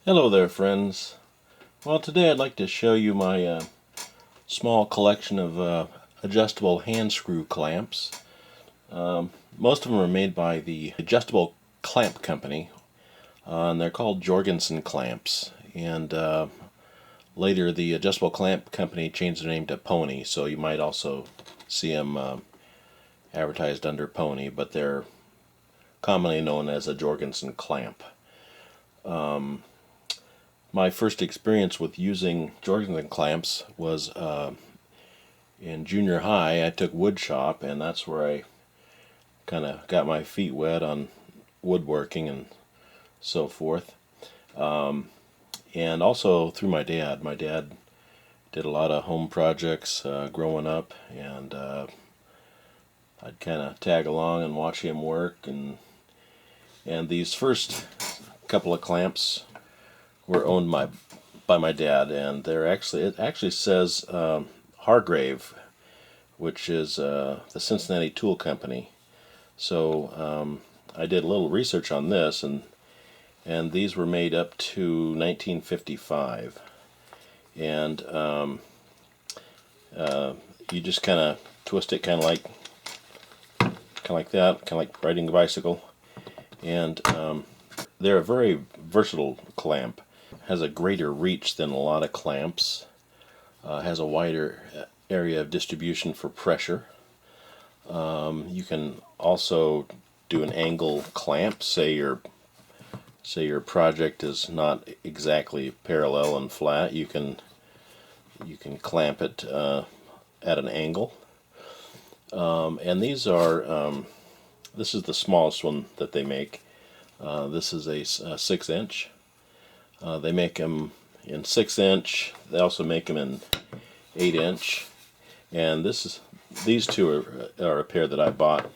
Hello there, friends. Well, today I'd like to show you my small collection of adjustable hand screw clamps. Most of them are made by the Adjustable Clamp Company, and they're called Jorgensen Clamps. And later the Adjustable Clamp Company changed their name to Pony, so you might also see them advertised under Pony, but they're commonly known as a Jorgensen Clamp. My first experience with using Jorgensen clamps was in junior high. I took wood shop, and that's where I kind of got my feet wet on woodworking and so forth. And also through my dad. My dad did a lot of home projects growing up, and I'd kind of tag along and watch him work. And these first couple of clamps were owned by my dad, and it actually says Hargrave, which is the Cincinnati Tool Company. So I did a little research on this, and these were made up to 1955, and you just kind of twist it, kind of like that, kind of like riding a bicycle, and they're a very versatile clamp. Has a greater reach than a lot of clamps. Has a wider area of distribution for pressure. You can also do an angle clamp. Say your project is not exactly parallel and flat. You can clamp it at an angle. And these are this is the smallest one that they make. This is a 6-inch. They make them in 6-inch. They also make them in 8-inch. And these two are a pair that I bought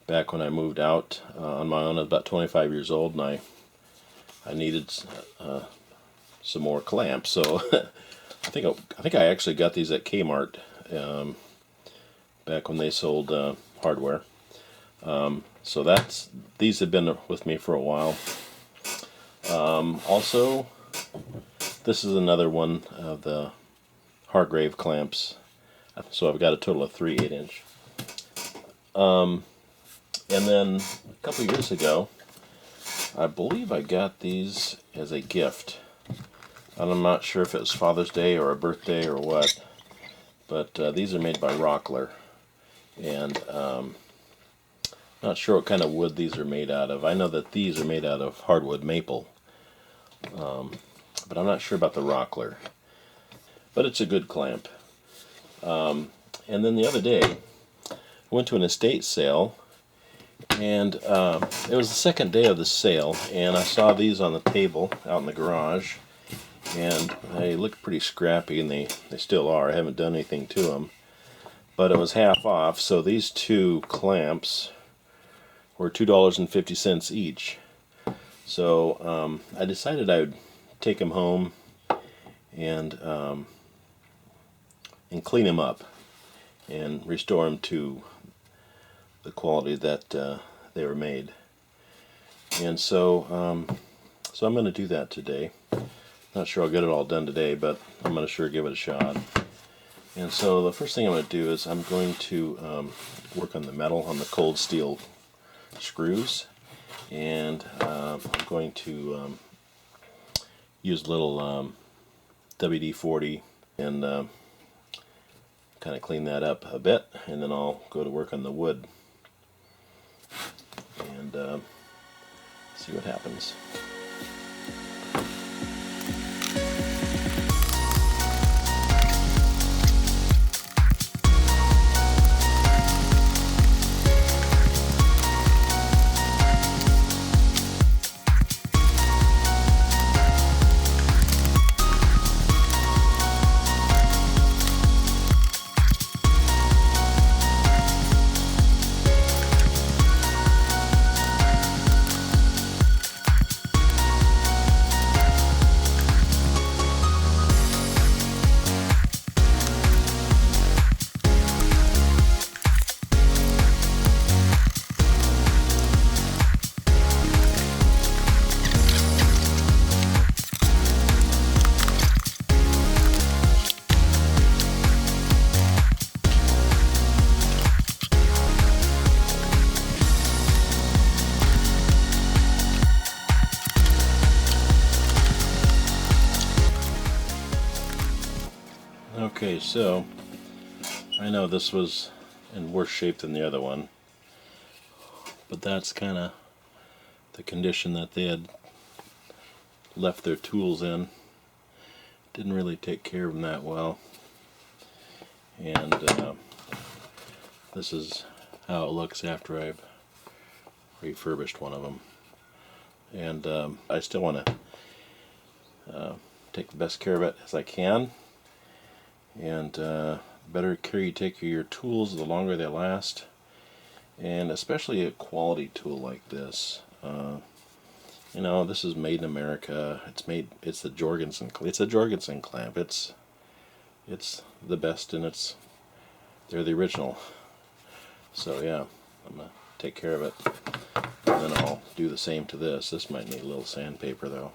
back when I moved out on my own. I was about 25 years old, and I needed some more clamps. So I think I actually got these at Kmart back when they sold hardware. So these have been with me for a while. Also, this is another one of the Hargrave clamps. So I've got a total of 3 8-inch. And then a couple years ago, I believe I got these as a gift. And I'm not sure if it was Father's Day or a birthday or what, but these are made by Rockler. And not sure what kind of wood these are made out of. I know that these are made out of hardwood maple, but I'm not sure about the Rockler. But it's a good clamp. And then the other day, I went to an estate sale, and it was the second day of the sale, and I saw these on the table out in the garage, and they look pretty scrappy, and they still are. I haven't done anything to them. But it was half off, so these two clamps were $2.50 each. So I decided I would take them home and clean them up and restore them to the quality that they were made. And so I'm going to do that today. Not sure I'll get it all done today, but I'm going to sure give it a shot. And so the first thing I'm going to do is I'm going to work on the metal, on the cold steel screws, and I'm going to use a little WD-40 and kind of clean that up a bit, and then I'll go to work on the wood and see what happens. Okay, so I know this was in worse shape than the other one, but that's kind of the condition that they had left their tools in. Didn't really take care of them that well. And this is how it looks after I've refurbished one of them. And I still want to take the best care of it as I can. And the better care you take of your tools, the longer they last. And especially a quality tool like this. You know, this is made in America. It's a Jorgensen clamp. It's the best, and they're the original. So yeah, I'm gonna take care of it, and then I'll do the same to this. This might need a little sandpaper though.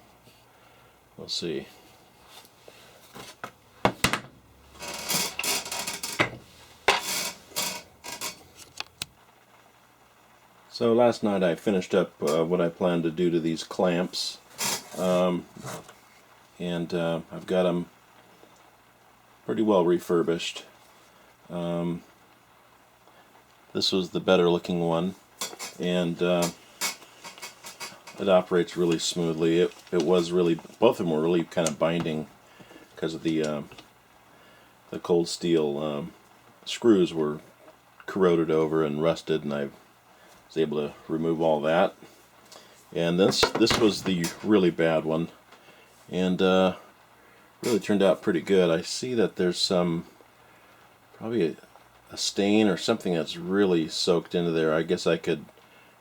We'll see. So last night I finished up what I planned to do to these clamps, and I've got them pretty well refurbished. This was the better looking one, and it operates really smoothly. It was really, both of them were really kind of binding because of the cold steel screws were corroded over and rusted, and I was able to remove all that. And this was the really bad one, and really turned out pretty good. I see that there's some, probably a stain or something that's really soaked into there. I guess I could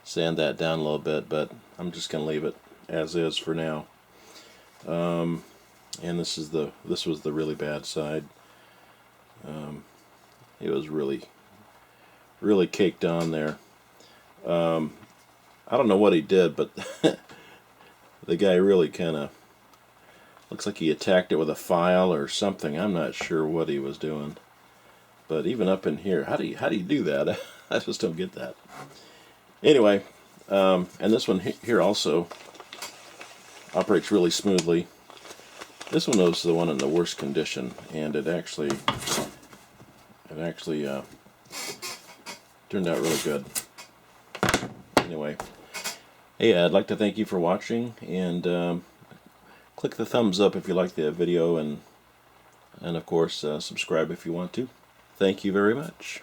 sand that down a little bit, but I'm just going to leave it as is for now. And this was the really bad side. It was really caked on there. I don't know what he did, but the guy really kind of looks like he attacked it with a file or something. I'm not sure what he was doing. But even up in here, how do you do that? I just don't get that. Anyway, and this one here also operates really smoothly. This one was the one in the worst condition, and it actually turned out really good. Anyway, hey, I'd like to thank you for watching, and click the thumbs up if you like the video, and of course subscribe if you want to. Thank you very much.